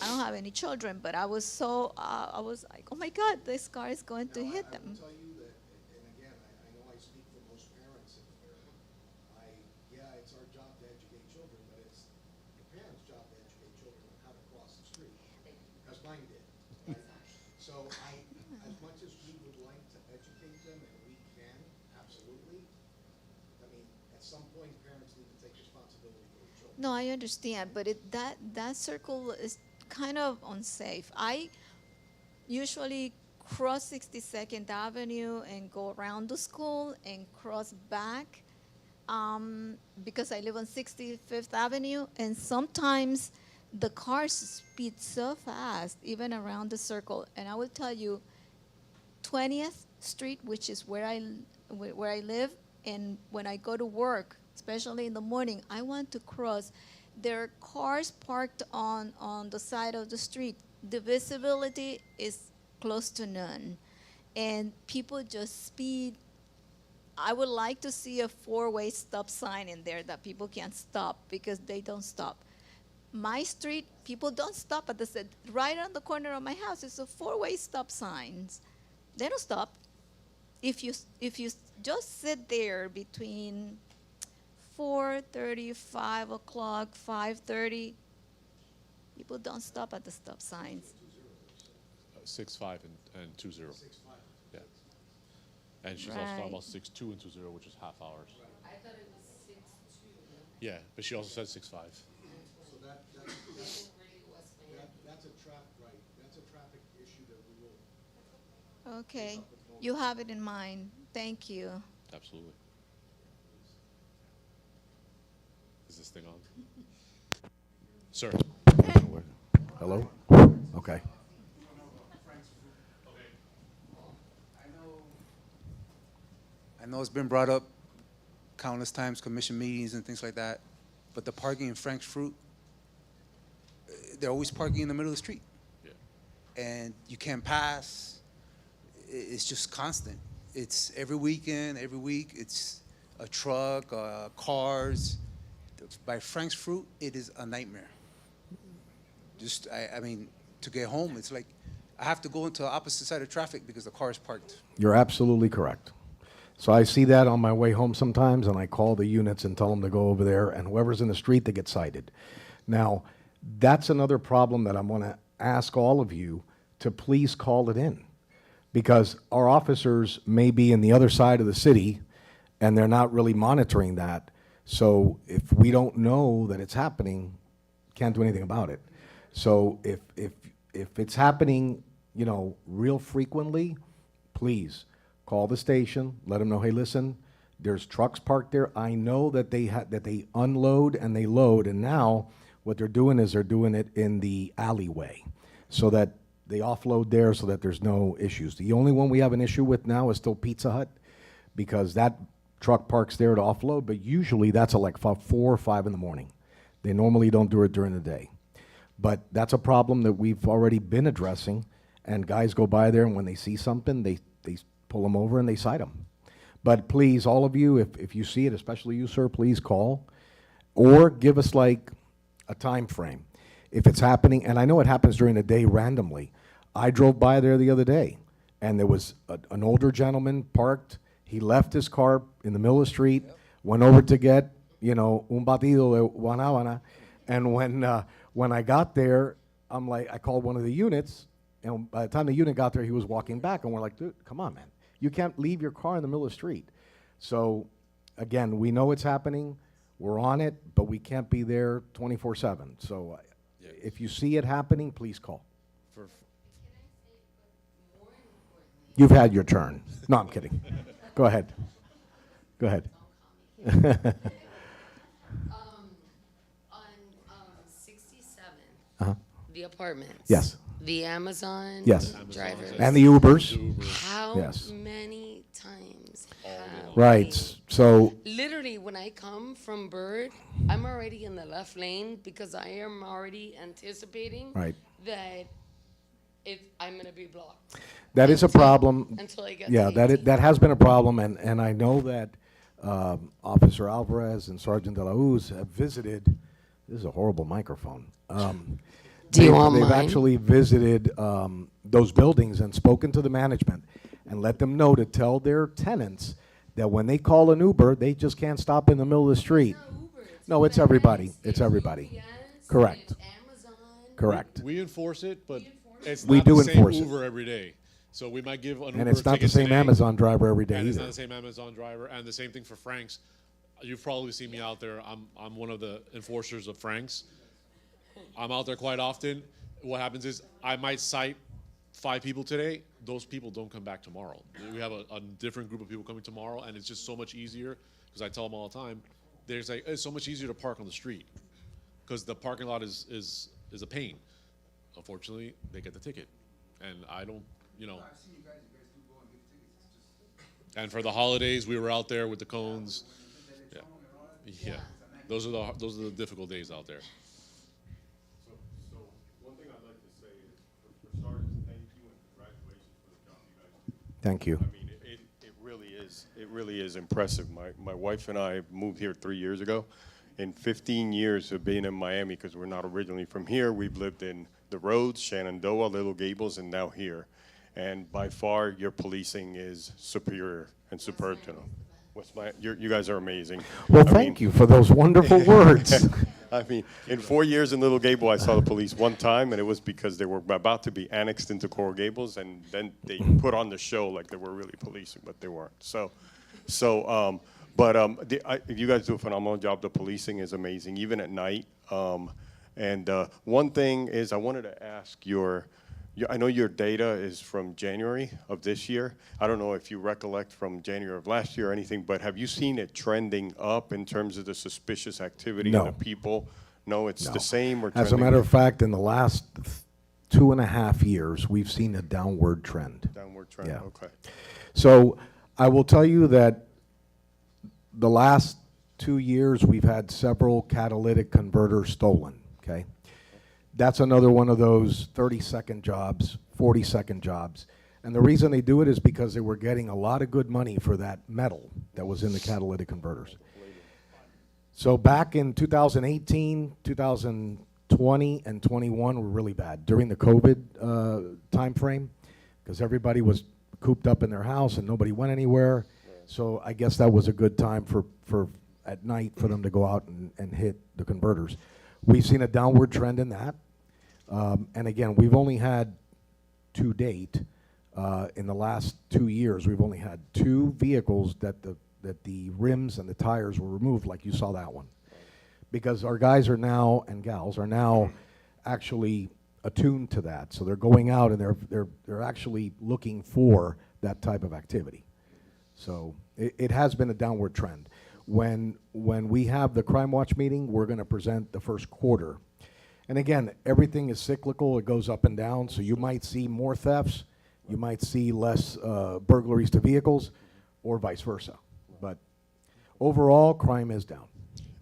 [SPEAKER 8] don't have any children, but I was I was like, oh my God, this car is going to hit
[SPEAKER 5] I
[SPEAKER 8] them.
[SPEAKER 5] will tell you that, and again, I know I speak for most parents in here. It's our job to educate children, but it's the parents' job to educate children on how to cross the street, as mine did. Right? So as much as we would like to educate them, and we can, absolutely, I mean, at some point, parents need to take responsibility for their children.
[SPEAKER 8] No, I understand, but that circle is kind of unsafe. I usually cross 62nd Avenue and go around the school and cross back because I live on 65th Avenue, and sometimes the cars speed so fast, even around the circle. And I will tell you, 20th Street, which is where I live, and when I go to work, especially in the morning, I want to cross. There are cars parked on the side of the street. The visibility is close to none, and people just speed. I would like to see a four-way stop sign in there that people can't stop, because they don't stop. My street, people don't stop at right on the corner of my house. It's a four-way stop signs. They don't stop. If you just sit there between 4:30, 5 o'clock, 5:30, people don't stop at the stop signs.
[SPEAKER 1] 6-5 and 2-0.
[SPEAKER 5] 6'5".
[SPEAKER 1] Yeah. And she's also talking
[SPEAKER 8] Right.
[SPEAKER 1] about 6-2 and 2-0, which is half hours.
[SPEAKER 6] I thought it was 6'2".
[SPEAKER 1] Yeah, but she also said 6-5.
[SPEAKER 5] So that's a traffic issue that we will.
[SPEAKER 8] Okay, you have it in mind. Thank you.
[SPEAKER 1] Absolutely. Is this thing on? Sir.
[SPEAKER 9] Hello? Okay.
[SPEAKER 10] I know it's been brought up countless times, commission meetings and things like that, but the parking in Frank's Fruit, they're always parking in the middle of the street.
[SPEAKER 1] Yeah.
[SPEAKER 10] And you can't pass. It's just constant. It's every weekend, every week, it's a truck, cars. By Frank's Fruit, it is a nightmare. I mean, to get home, it's like I have to go into the opposite side of traffic because the car is parked.
[SPEAKER 9] You're absolutely correct. So I see that on my way home sometimes, and I call the units and tell them to go over there, and whoever's in the street, they get cited. Now, that's another problem that I'm going to ask all of you to please call it in, because our officers may be in the other side of the city, and they're not really monitoring that. So if we don't know that it's happening, can't do anything about it. So if it's happening, you know, real frequently, please call the station, let them know, hey, listen, there's trucks parked there. I know that they unload and they load, and now what they're doing is they're doing it in the alleyway so that they offload there so that there's no issues. The only one we have an issue with now is still Pizza Hut, because that truck parks there to offload, but usually that's at like 4 or 5 in the morning. They normally don't do it during the day. But that's a problem that we've already been addressing, and guys go by there, and when they see something, they pull them over and they cite them. But please, all of you, if you see it, especially you, sir, please call, or give us like a time frame. If it's happening, and I know it happens during the day randomly. I drove by there the other day, and there was an older gentleman parked. He left his car in the middle of the street, went over to get, un batido de guanábana, and when I got there, I'm like, I called one of the units, and by the time the unit got there, he was walking back, and we're like, dude, come on, man. You can't leave your car in the middle of the street. So, again, we know it's happening, we're on it, but we can't be there 24/7. So, if you see it happening, please call. You've had your turn. No, I'm kidding. Go ahead. Go ahead.
[SPEAKER 6] On 67,
[SPEAKER 9] Uh-huh.
[SPEAKER 6] the apartments.
[SPEAKER 9] Yes.
[SPEAKER 6] The Amazon
[SPEAKER 9] Yes.
[SPEAKER 6] drivers.
[SPEAKER 9] And the Ubers.
[SPEAKER 6] How
[SPEAKER 9] Yes.
[SPEAKER 6] many times have
[SPEAKER 9] Right.
[SPEAKER 6] they-
[SPEAKER 9] So,
[SPEAKER 6] Literally, when I come from Bird, I'm already in the left lane because I am already anticipating
[SPEAKER 9] Right.
[SPEAKER 6] that I'm gonna be blocked.
[SPEAKER 9] that is a problem.
[SPEAKER 6] Until I get
[SPEAKER 9] Yeah,
[SPEAKER 6] to
[SPEAKER 9] that
[SPEAKER 6] 18.
[SPEAKER 9] that has been a problem, and I know that Officer Alvarez and Sergeant De La Uz have visited. This is a horrible microphone.
[SPEAKER 6] Do you want
[SPEAKER 9] They've
[SPEAKER 6] mine?
[SPEAKER 9] actually visited those buildings and spoken to the management and let them know to tell their tenants that when they call an Uber, they just can't stop in the middle of the street. No, it's everybody. It's everybody. Correct.
[SPEAKER 6] Amazon.
[SPEAKER 9] Correct.
[SPEAKER 1] We enforce it, but it's
[SPEAKER 9] We
[SPEAKER 1] not
[SPEAKER 9] do
[SPEAKER 1] the same
[SPEAKER 9] enforce it.
[SPEAKER 1] Uber every day. So we might give an Uber
[SPEAKER 9] And it's not the
[SPEAKER 1] ticket
[SPEAKER 9] same
[SPEAKER 1] today,
[SPEAKER 9] Amazon driver every day
[SPEAKER 1] and it's
[SPEAKER 9] either.
[SPEAKER 1] not the same Amazon driver, and the same thing for Frank's. You've probably seen me out there. I'm one of the enforcers of Frank's. I'm out there quite often. What happens is I might cite 5 people today. Those people don't come back tomorrow. We have a different group of people coming tomorrow, and it's just so much easier because I tell them all the time. There's like it's so much easier to park on the street because the parking lot is a pain. Unfortunately, they get the ticket, and I don't, And for the holidays, we were out there with the cones. Yeah, those are the difficult days out there.
[SPEAKER 4] So one thing I'd like to say is, for starters, thank you and congratulations for the job you guys do.
[SPEAKER 9] Thank you.
[SPEAKER 4] I mean, it really is impressive. My wife and I moved here 3 years ago. In 15 years of being in Miami, because we're not originally from here, we've lived in the Roads, Shenandoah, Little Gables, and now here. And by far, your policing is superior and superb to them. You guys are amazing.
[SPEAKER 9] Well,
[SPEAKER 4] I
[SPEAKER 9] thank
[SPEAKER 4] mean-
[SPEAKER 9] you for those wonderful words.
[SPEAKER 4] I mean, in 4 years in Little Gable, I saw the police one time, and it was because they were about to be annexed into Coral Gables, and then they put on the show like they were really policing, but they weren't. You guys do a phenomenal job. The policing is amazing, even at night. One thing is, I wanted to ask I know your data is from January of this year. I don't know if you recollect from January of last year or anything, but have you seen it trending up in terms of the suspicious activity
[SPEAKER 9] No.
[SPEAKER 4] and the people? No, it's
[SPEAKER 9] No.
[SPEAKER 4] the same or
[SPEAKER 9] As a
[SPEAKER 4] trending
[SPEAKER 9] matter of fact, in the last 2.5 years, we've seen a downward trend.
[SPEAKER 4] downward trend?
[SPEAKER 9] Yeah.
[SPEAKER 4] Okay.
[SPEAKER 9] So I will tell you that the last 2 years, we've had several catalytic converters stolen, okay? That's another one of those 30-second jobs, 40-second jobs. And the reason they do it is because they were getting a lot of good money for that metal that was in the catalytic converters. So back in 2018, 2020, and 21 were really bad during the COVID timeframe, because everybody was cooped up in their house and nobody went anywhere. So I guess that was a good time for at night for them to go out and hit the converters. We've seen a downward trend in that. And again, we've only had, to date, in the last 2 years, we've only had 2 vehicles that the rims and the tires were removed, like you saw that one. Because our guys are now, and gals, are now actually attuned to that. So they're going out and they're actually looking for that type of activity. So it has been a downward trend. When we have the Crime Watch meeting, we're going to present the first quarter. And again, everything is cyclical. It goes up and down. So you might see more thefts. You might see less burglaries to vehicles, or vice versa. But overall, crime is down.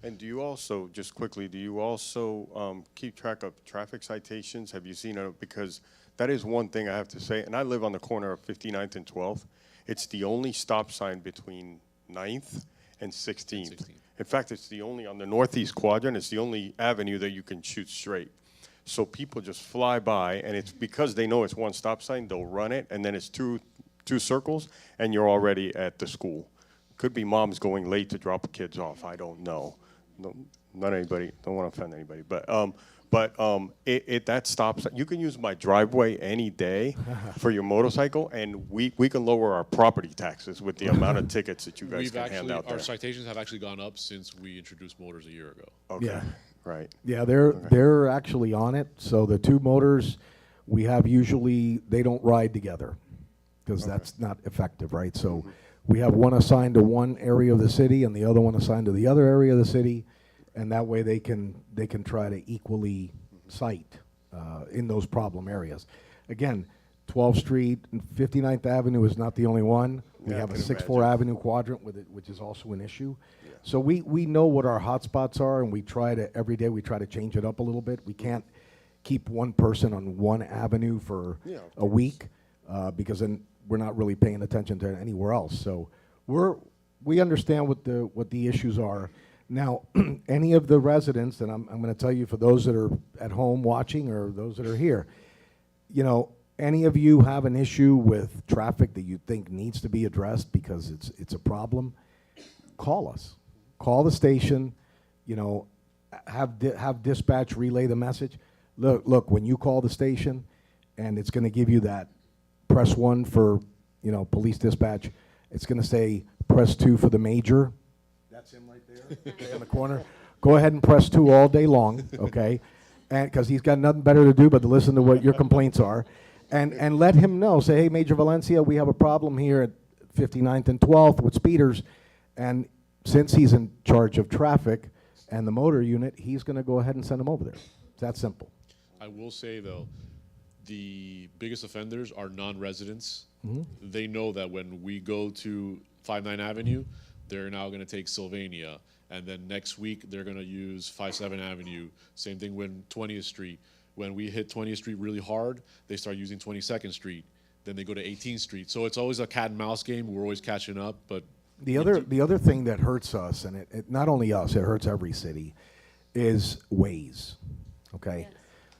[SPEAKER 4] And do you also, just quickly, do you also keep track of traffic citations? Have you seen it? Because that is one thing I have to say, and I live on the corner of 59th and 12th. It's the only stop sign between 9th and 16th. In fact, it's the only, on the northeast quadrant, it's the only avenue that you can shoot straight. So people just fly by, and it's because they know it's one stop sign, they'll run it, and then it's two circles, and you're already at the school. Could be moms going late to drop kids off, I don't know. No, not anybody, don't want to offend anybody, but that stops, you can use my driveway any day for your motorcycle, and we can lower our property taxes with the amount of tickets that you guys
[SPEAKER 1] We've
[SPEAKER 4] can hand
[SPEAKER 1] actually,
[SPEAKER 4] out there.
[SPEAKER 1] our citations have actually gone up since we introduced motors a year ago.
[SPEAKER 4] Okay,
[SPEAKER 9] Yeah.
[SPEAKER 4] right.
[SPEAKER 9] Yeah, they're actually on it. So the two motors we have usually, they don't ride together because that's not effective, right? So we have one assigned to one area of the city and the other one assigned to the other area of the city, and that way they can try to equally cite in those problem areas. Again, 12th Street and 59th Avenue is not the only one. We
[SPEAKER 4] Yeah, I
[SPEAKER 9] have a
[SPEAKER 4] can
[SPEAKER 9] 6-4
[SPEAKER 4] imagine.
[SPEAKER 9] Avenue quadrant with it, which is also an issue. So we know what our hotspots are, and we try to, every day, we try to change it up a little bit. We can't keep one person on one avenue for
[SPEAKER 4] Yeah, of
[SPEAKER 9] a week, because then we're not really paying attention to anywhere else. So we understand what the issues are. Now, any of the residents, and I'm going to tell you, for those that are at home watching or those that are here, you know, any of you have an issue with traffic that you think needs to be addressed because it's a problem, call us. Call the station, you know, have dispatch relay the message. Look, when you call the station, and it's going to give you that press 1 for, you know, police dispatch. It's going to say press 2 for the major. That's him right there in the corner. Go ahead and press 2 all day long, okay? And because he's got nothing better to do but to listen to what your complaints are, and let him know. Say, hey, Major Valencia, we have a problem here at 59th and 12th with speeders, and since he's in charge of traffic and the motor unit, he's going to go ahead and send him over there. It's that simple.
[SPEAKER 1] I will say, though, the biggest offenders are non-residents. They know that when we go to 59 Avenue, they're now going to take Sylvania. And then next week, they're going to use 57 Avenue. Same thing when 20th Street. When we hit 20th Street really hard, they start using 22nd Street. Then they go to 18th Street. So it's always a cat and mouse game. We're always catching up. But
[SPEAKER 9] The other thing that hurts us, and it not only us, it hurts every city, is Waze. Okay,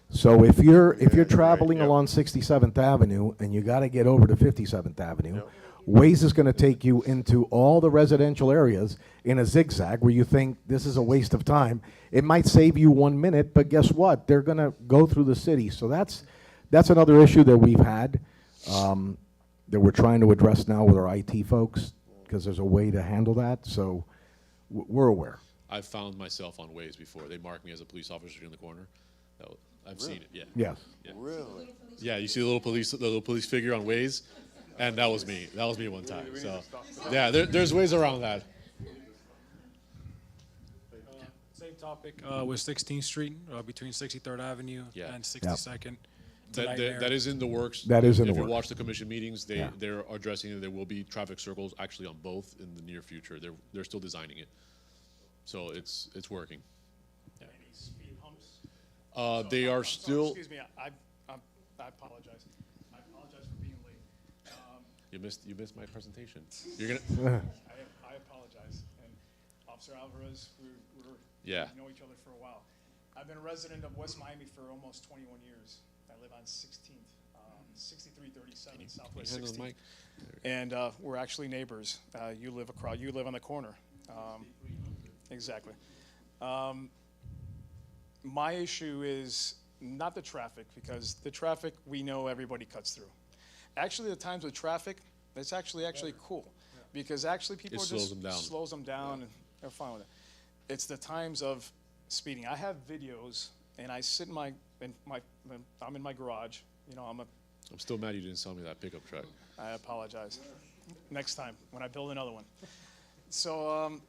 [SPEAKER 9] so if you're traveling
[SPEAKER 4] yep.
[SPEAKER 9] along 67th Avenue and you got to get over to 57th Avenue, Waze is going to take you into all the residential areas in a zigzag where you think this is a waste of time. It might save you 1 minute, but guess what? They're going to go through the city. So that's another issue that we've had that we're trying to address now with our IT folks, because there's a way to handle that. So we're aware.
[SPEAKER 1] I've found myself on Waze before. They mark me as a police officer in the corner. I've seen it, yeah.
[SPEAKER 9] Yes.
[SPEAKER 1] Yeah.
[SPEAKER 4] Really?
[SPEAKER 1] Yeah, you see the little police figure on Waze, and that was me. That was me one time. So, yeah, there's ways around that.
[SPEAKER 11] Same topic with 16th Street, between 63rd Avenue
[SPEAKER 1] Yeah.
[SPEAKER 11] and 62nd.
[SPEAKER 1] That is in the works.
[SPEAKER 9] That is in the
[SPEAKER 1] If you
[SPEAKER 9] works.
[SPEAKER 1] watch the commission meetings,
[SPEAKER 9] Yeah.
[SPEAKER 1] they're addressing it. There will be traffic circles actually on both in the near future. They're still designing it, so it's working.
[SPEAKER 11] Any speed humps?
[SPEAKER 1] They are
[SPEAKER 11] I'm sorry,
[SPEAKER 1] still.
[SPEAKER 11] Excuse me, I apologize. I apologize for being late.
[SPEAKER 1] You missed my presentation. You're gonna.
[SPEAKER 11] I apologize. And Officer Alvarez,
[SPEAKER 1] Yeah.
[SPEAKER 11] we know each other for a while. I've been a resident of West Miami for almost 21 years. I live on 16th, 6337 Southwest
[SPEAKER 1] Hand on the
[SPEAKER 11] 16th.
[SPEAKER 1] mic.
[SPEAKER 11] And we're actually neighbors. You live on the corner. Exactly. My issue is not the traffic, because the traffic, we know everybody cuts through. Actually, the times with traffic, it's actually cool, because actually people
[SPEAKER 1] It
[SPEAKER 11] are
[SPEAKER 1] slows
[SPEAKER 11] just
[SPEAKER 1] them down.
[SPEAKER 11] slows them down, and they're fine with it. It's the times of speeding. I have videos, and I sit I'm in my garage. You know,
[SPEAKER 1] I'm still mad you didn't sell me that pickup truck.
[SPEAKER 11] I apologize. Next time, when I build another one. So,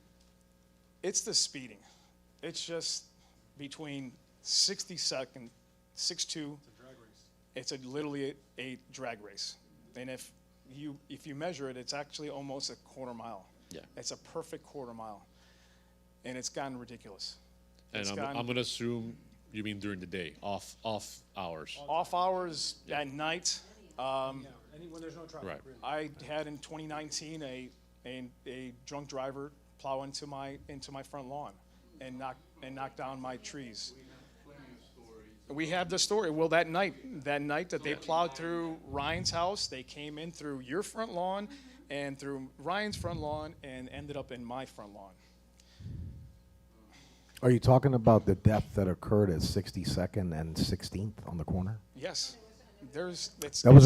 [SPEAKER 11] it's the speeding. It's just between 62nd, 6'2". It's literally a drag race. And if you measure it, it's actually almost a quarter mile.
[SPEAKER 1] Yeah.
[SPEAKER 11] It's a perfect quarter mile, and it's gotten ridiculous.
[SPEAKER 1] And
[SPEAKER 11] It's
[SPEAKER 1] I'm
[SPEAKER 11] gotten-
[SPEAKER 1] gonna assume you mean during the day, off hours.
[SPEAKER 11] Off hours at night.
[SPEAKER 5] When there's no traffic.
[SPEAKER 1] Right.
[SPEAKER 11] I had in 2019 a drunk driver plow into my front lawn and knock down my trees. We have the story. Well, that night that they plowed through Ryan's house, they came in through your front lawn and through Ryan's front lawn and ended up in my front lawn.
[SPEAKER 9] Are you talking about the death that occurred at 62nd and 16th on the corner?
[SPEAKER 11] Yes,
[SPEAKER 9] That was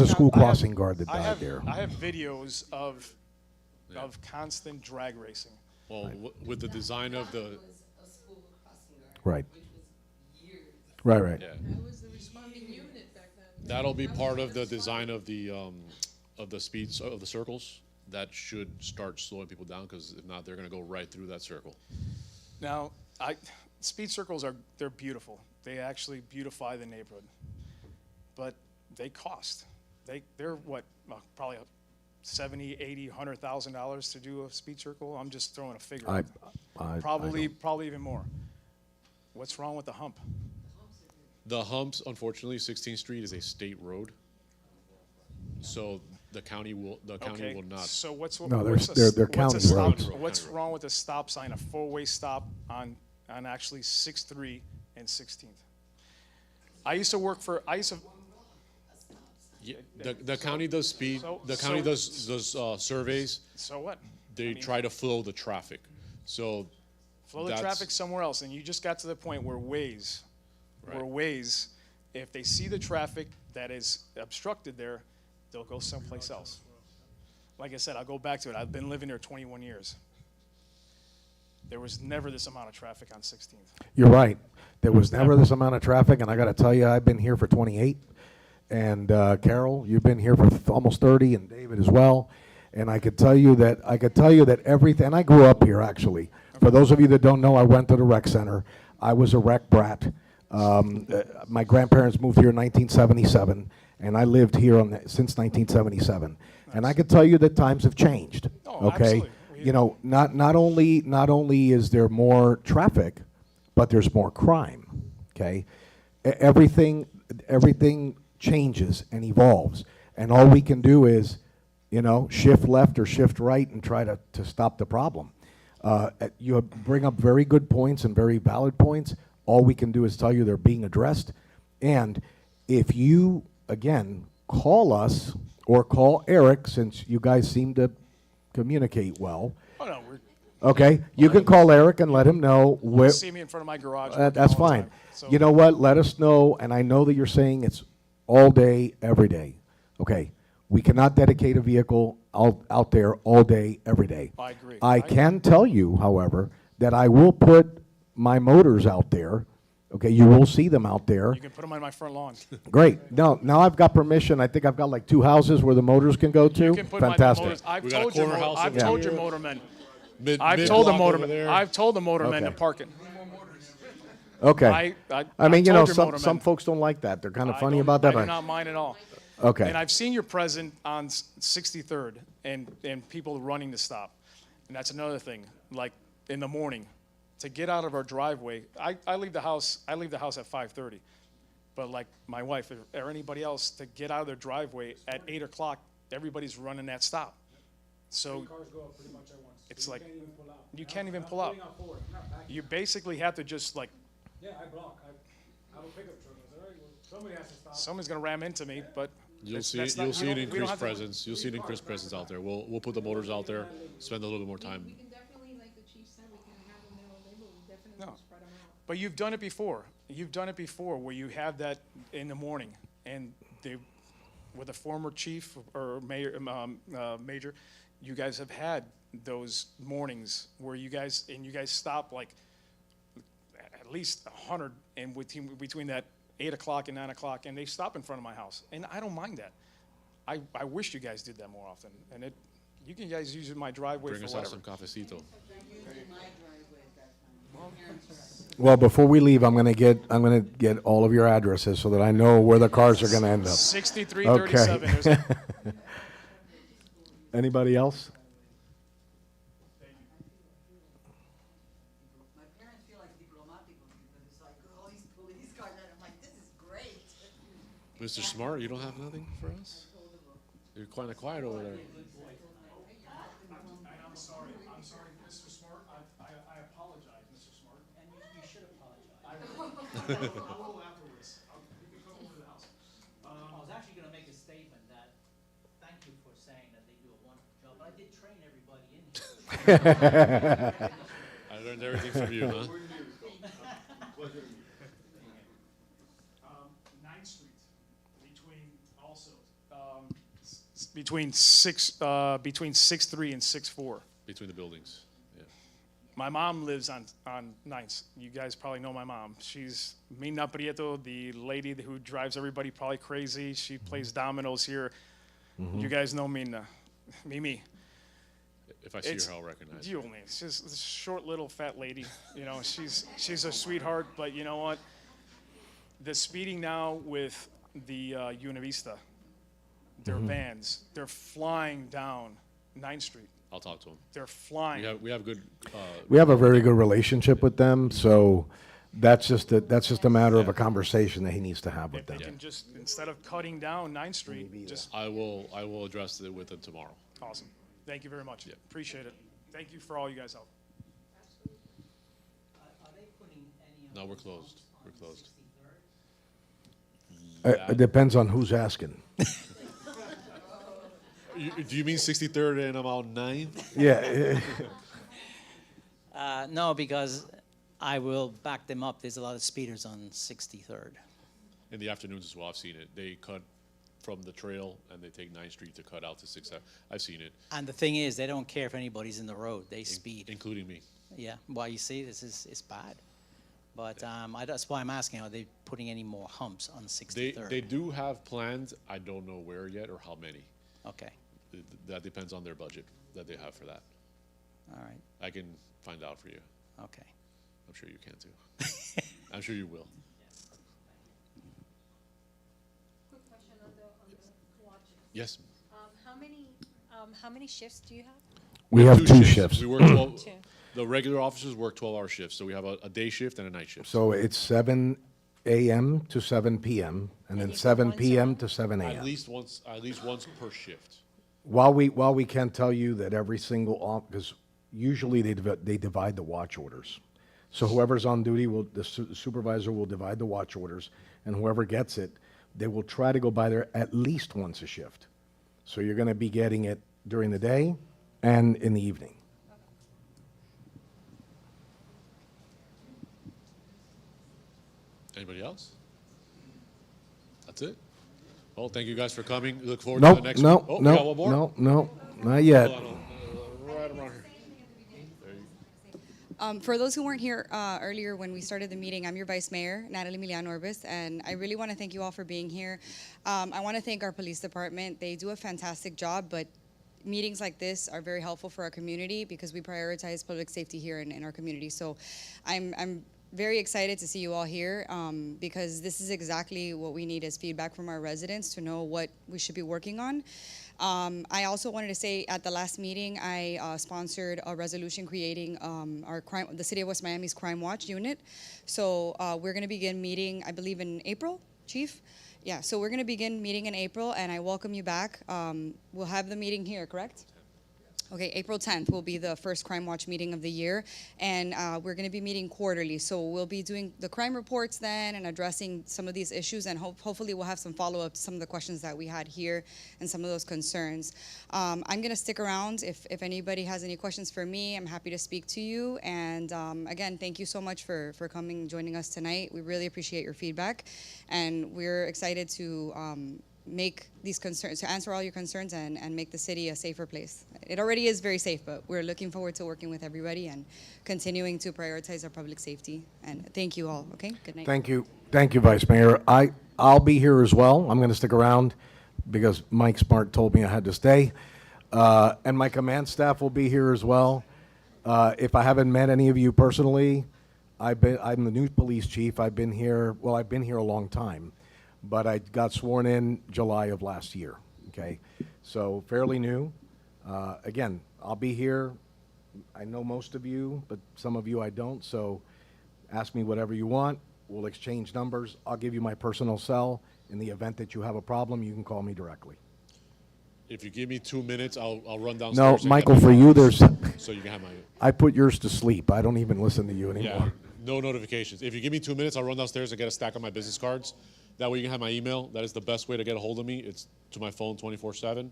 [SPEAKER 9] a
[SPEAKER 11] it's
[SPEAKER 9] school
[SPEAKER 11] I have-
[SPEAKER 9] crossing guard that
[SPEAKER 11] I
[SPEAKER 9] died
[SPEAKER 11] have-
[SPEAKER 9] there.
[SPEAKER 11] I have videos of constant drag racing.
[SPEAKER 1] Well, with the design of the,
[SPEAKER 9] Right. Right.
[SPEAKER 1] yeah,
[SPEAKER 2] That was the responding unit back then.
[SPEAKER 1] that'll be part of the design of the speeds of the circles. That should start slowing people down, because if not, they're gonna go right through that circle.
[SPEAKER 11] Now, speed circles they're beautiful. They actually beautify the neighborhood, but they cost. They're what, probably $70,000, $80,000, $100,000 to do a speed circle. I'm just throwing a figure.
[SPEAKER 9] I
[SPEAKER 11] Probably
[SPEAKER 9] don't-
[SPEAKER 11] even more. What's wrong with the hump?
[SPEAKER 1] The humps, unfortunately, 16th Street is a state road. So the county will
[SPEAKER 11] Okay,
[SPEAKER 1] not.
[SPEAKER 11] so what's
[SPEAKER 9] No, they're-
[SPEAKER 11] what's a-
[SPEAKER 9] they're
[SPEAKER 11] what's a
[SPEAKER 9] county
[SPEAKER 11] stop-
[SPEAKER 9] roads.
[SPEAKER 11] What's wrong with a stop sign, a four-way stop on actually 6th, and 16th? I used to work for,
[SPEAKER 1] Yeah, the county does speed,
[SPEAKER 11] So-
[SPEAKER 1] the county
[SPEAKER 11] so-
[SPEAKER 1] does surveys.
[SPEAKER 11] so what?
[SPEAKER 1] They try to flow the traffic. So
[SPEAKER 11] Flow the
[SPEAKER 1] that's-
[SPEAKER 11] traffic somewhere else, and you just got to the point where Waze, if they see the traffic that is obstructed there, they'll go someplace else. Like I said, I'll go back to it. I've been living there 21 years. There was never this amount of traffic on 16th.
[SPEAKER 9] You're right. There was never this amount of traffic, and I got to tell you, I've been here for 28. And Carol, you've been here for almost 30, and David as well. And I could tell you that everything. And I grew up here, actually. For those of you that don't know, I went to the rec center. I was a rec brat. My grandparents moved here in 1977, and I lived here since 1977. And I could tell you that times have changed.
[SPEAKER 11] Oh,
[SPEAKER 9] Okay,
[SPEAKER 11] absolutely.
[SPEAKER 9] you know, not only is there more traffic, but there's more crime. Okay, everything changes and evolves, and all we can do is, shift left or shift right and try to stop the problem. You bring up very good points and very valid points. All we can do is tell you they're being addressed. And if you, again, call us or call Eric, since you guys seem to communicate well,
[SPEAKER 11] Oh, no,
[SPEAKER 9] okay, you can call Eric and let him know where.
[SPEAKER 11] see me in front of my garage.
[SPEAKER 9] That's
[SPEAKER 11] all the
[SPEAKER 9] fine.
[SPEAKER 11] time. So-
[SPEAKER 9] You know what? Let us know, and I know that you're saying it's all day, every day. Okay, we cannot dedicate a vehicle out there all day, every day.
[SPEAKER 11] I agree.
[SPEAKER 9] I can tell you, however, that I will put my motors out there. Okay, you will see them out there.
[SPEAKER 11] You can put them on my front lawn.
[SPEAKER 9] Great. Now I've got permission. I think I've got like 2 houses where the motors can go to.
[SPEAKER 11] You can put
[SPEAKER 9] Fantastic.
[SPEAKER 11] my motors. I've
[SPEAKER 1] We got a
[SPEAKER 11] told your
[SPEAKER 1] corner house
[SPEAKER 11] I've
[SPEAKER 1] over
[SPEAKER 11] told your
[SPEAKER 1] here.
[SPEAKER 11] motormen.
[SPEAKER 1] Mid
[SPEAKER 11] I've told the
[SPEAKER 1] mid-block over
[SPEAKER 11] motormen.
[SPEAKER 1] there.
[SPEAKER 11] I've told the motormen to
[SPEAKER 9] Okay.
[SPEAKER 11] park it.
[SPEAKER 9] Okay.
[SPEAKER 11] I
[SPEAKER 9] mean,
[SPEAKER 11] told your
[SPEAKER 9] some
[SPEAKER 11] motormen.
[SPEAKER 9] folks don't like that. They're kind of
[SPEAKER 11] I
[SPEAKER 9] funny
[SPEAKER 11] don't-
[SPEAKER 9] about that.
[SPEAKER 11] I do not mind at all.
[SPEAKER 9] Okay.
[SPEAKER 11] And I've seen your present on 63rd and people running to stop. And that's another thing. Like in the morning, to get out of our driveway, I leave the house at 5:30. But like my wife or anybody else, to get out of their driveway at 8 o'clock, everybody's running that stop. So
[SPEAKER 5] Cars go up pretty much at once.
[SPEAKER 11] It's like-
[SPEAKER 5] You can't even pull out.
[SPEAKER 11] you can't even
[SPEAKER 5] I'm
[SPEAKER 11] pull out.
[SPEAKER 5] pulling out forward. I'm not backing.
[SPEAKER 11] you basically have to just like,
[SPEAKER 5] Yeah, I block. I have a pickup truck. I said, all right, well, somebody has to stop.
[SPEAKER 11] someone's gonna ram into me, but
[SPEAKER 1] You'll
[SPEAKER 11] that's-
[SPEAKER 1] see
[SPEAKER 11] that's
[SPEAKER 1] it.
[SPEAKER 11] not-
[SPEAKER 1] You'll
[SPEAKER 11] we
[SPEAKER 1] see
[SPEAKER 11] don't-
[SPEAKER 1] an
[SPEAKER 11] we don't
[SPEAKER 1] increased
[SPEAKER 11] have to-
[SPEAKER 1] presence. You'll see an increased presence out there. We'll put the motors out there. Spend a little bit more time.
[SPEAKER 2] We can definitely, like the chief said, we can have them there all day, but we definitely
[SPEAKER 11] No.
[SPEAKER 2] spread them out.
[SPEAKER 11] But you've done it before. You've done it before where you have that in the morning and they, with a former chief or mayor, major, you guys have had those mornings where you guys stop like at least 100 and between that 8 o'clock and 9 o'clock, and they stop in front of my house. And I don't mind that. I wish you guys did that more often. And you can guys use my driveway
[SPEAKER 1] Bring
[SPEAKER 11] for
[SPEAKER 1] us out
[SPEAKER 11] whatever.
[SPEAKER 1] some cafecito.
[SPEAKER 3] Using my driveway at that time.
[SPEAKER 9] Well, before we leave, I'm gonna get all of your addresses so that I know where the cars are gonna end up.
[SPEAKER 11] 6337.
[SPEAKER 9] Anybody else?
[SPEAKER 3] cars, and I'm like, this is great.
[SPEAKER 1] Mr. Smart, you don't have nothing for us? You're kind of quiet over there.
[SPEAKER 11] I'm sorry, Mr. Smart, I apologize, Mr. Smart.
[SPEAKER 12] And you should apologize.
[SPEAKER 11] I will afterwards. You can come over to the house.
[SPEAKER 12] I was actually gonna make a statement that, thank you for saying that they do a wonderful job, but I did train everybody in here.
[SPEAKER 1] I learned everything from you, huh?
[SPEAKER 11] 9th Street, between also, between 6-3 and 6-4.
[SPEAKER 1] Between the buildings, yeah.
[SPEAKER 11] My mom lives on 9th. You guys probably know my mom. She's Mina Prieto, the lady who drives everybody probably crazy. She plays dominoes here. You guys know Mina. Mimi.
[SPEAKER 1] If I see her, I'll recognize her.
[SPEAKER 11] You only. She's this short little fat lady. You know, she's a sweetheart, but you know what? The speeding now with the Univista, their vans, they're flying down 9th Street.
[SPEAKER 1] I'll talk to him.
[SPEAKER 11] They're flying.
[SPEAKER 1] We have good,
[SPEAKER 9] We have a very good relationship with them, so that's just a matter of a conversation that he needs to have with
[SPEAKER 11] If they
[SPEAKER 9] them.
[SPEAKER 11] can just, instead of cutting down 9th Street, just
[SPEAKER 1] I will address it with him tomorrow.
[SPEAKER 11] awesome. Thank you very much.
[SPEAKER 1] Yeah.
[SPEAKER 11] Appreciate it. Thank you for all you guys help.
[SPEAKER 12] Are they putting any of
[SPEAKER 1] No, we're
[SPEAKER 12] those
[SPEAKER 1] closed.
[SPEAKER 12] humps
[SPEAKER 1] We're
[SPEAKER 12] on
[SPEAKER 1] closed.
[SPEAKER 12] 63rd?
[SPEAKER 9] It depends on who's asking.
[SPEAKER 1] Do you mean 63rd and I'm on 9th?
[SPEAKER 9] Yeah.
[SPEAKER 12] No, because I will back them up. There's a lot of speeders on 63rd.
[SPEAKER 1] In the afternoons as well, I've seen it. They cut from the trail and they take 9th Street to cut out to 6th. I've seen it,
[SPEAKER 12] And the thing is, they don't care if anybody's in the road. They speed.
[SPEAKER 1] including me.
[SPEAKER 12] Yeah, well, you see, it's bad. But that's why I'm asking, are they putting any more humps on 63rd?
[SPEAKER 1] They do have plans. I don't know where yet or how many.
[SPEAKER 12] Okay,
[SPEAKER 1] That depends on their budget that they have for that.
[SPEAKER 12] all right,
[SPEAKER 1] I can find out for you.
[SPEAKER 12] okay.
[SPEAKER 1] I'm sure you can too. I'm sure you will.
[SPEAKER 13] Quick question on the watches.
[SPEAKER 1] Yes.
[SPEAKER 13] How many shifts do you have?
[SPEAKER 9] We have two shifts.
[SPEAKER 1] We work 12.
[SPEAKER 13] Two.
[SPEAKER 1] The regular officers work 12-hour shifts, so we have a day shift and a night shift.
[SPEAKER 9] So it's 7 a.m. to 7 p.m. and then
[SPEAKER 13] you go
[SPEAKER 9] 7
[SPEAKER 13] once a
[SPEAKER 9] p.m.
[SPEAKER 13] month?
[SPEAKER 9] to 7
[SPEAKER 1] At
[SPEAKER 9] a.m.
[SPEAKER 1] least once per shift.
[SPEAKER 9] While we can't tell you that every single because usually they divide the watch orders. So whoever's on duty the supervisor will divide the watch orders, and whoever gets it, they will try to go by there at least once a shift. So you're going to be getting it during the day and in the evening.
[SPEAKER 1] Anybody else? That's it? Well, thank you guys for coming. Look forward to the
[SPEAKER 9] Nope,
[SPEAKER 1] next
[SPEAKER 9] no,
[SPEAKER 1] week. Oh, we got one more?
[SPEAKER 9] no, not yet.
[SPEAKER 1] Hold on, right around here. There you
[SPEAKER 14] For those who weren't here earlier when we started the meeting, I'm your Vice Mayor, Natalie Milian Orbis, and I really want to thank you all for being here. I want to thank our police department. They do a fantastic job, but meetings like this are very helpful for our community because we prioritize public safety here in our community. So I'm very excited to see you all here because this is exactly what we need as feedback from our residents to know what we should be working on. I also wanted to say at the last meeting, I sponsored a resolution creating the City of West Miami's Crime Watch unit. So we're going to begin meeting, I believe, in April, Chief? Yeah, so we're going to begin meeting in April, and I welcome you back. We'll have the meeting here, correct? Okay, April 10th will be the first Crime Watch meeting of the year, and we're going to be meeting quarterly. So we'll be doing the crime reports then and addressing some of these issues, and hopefully we'll have some follow-up to some of the questions that we had here and some of those concerns. I'm going to stick around. If anybody has any questions for me, I'm happy to speak to you. And again, thank you so much for coming and joining us tonight. We really appreciate your feedback, and we're excited to make these concerns, to answer all your concerns and make the city a safer place. It already is very safe, but we're looking forward to working with everybody and continuing to prioritize our public safety. And thank you all, okay? Good night.
[SPEAKER 9] Thank you, Vice Mayor. I'll be here as well. I'm going to stick around because Mike Smart told me I had to stay. And my command staff will be here as well. If I haven't met any of you personally, I'm the new police chief. I've been here a long time, but I got sworn in July of last year, okay? So fairly new. Again, I'll be here. I know most of you, but some of you I don't, so ask me whatever you want. We'll exchange numbers. I'll give you my personal cell. In the event that you have a problem, you can call me directly.
[SPEAKER 1] If you give me 2 minutes, I'll run downstairs.
[SPEAKER 9] No,
[SPEAKER 1] and get
[SPEAKER 9] Michael,
[SPEAKER 1] my
[SPEAKER 9] for you,
[SPEAKER 1] cards,
[SPEAKER 9] there's,
[SPEAKER 1] so you can have my,
[SPEAKER 9] I put yours to sleep. I don't even listen to you
[SPEAKER 1] yeah,
[SPEAKER 9] anymore.
[SPEAKER 1] no notifications. If you give me 2 minutes, I'll run downstairs and get a stack of my business cards. That way you can have my email. That is the best way to get a hold of me. It's to my phone 24/7.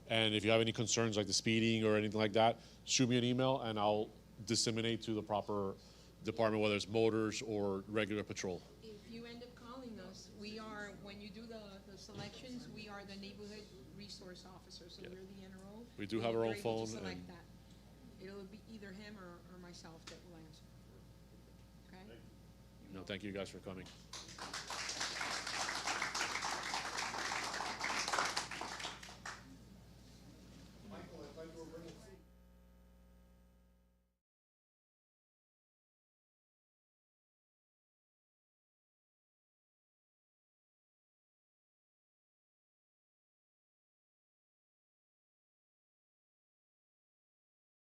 [SPEAKER 1] And if you have any concerns like the speeding or anything like that, shoot me an email and I'll disseminate to the proper department, whether it's motors or regular patrol.
[SPEAKER 2] If you end up calling us, we are, when you do the selections, we are the neighborhood resource officers, so we're the NRO.
[SPEAKER 1] We do
[SPEAKER 2] and
[SPEAKER 1] have
[SPEAKER 2] you're
[SPEAKER 1] our own
[SPEAKER 2] able to
[SPEAKER 1] phone
[SPEAKER 2] select
[SPEAKER 1] and-
[SPEAKER 2] that. It'll be either him or myself that will answer. Okay?
[SPEAKER 1] No, thank you guys for coming.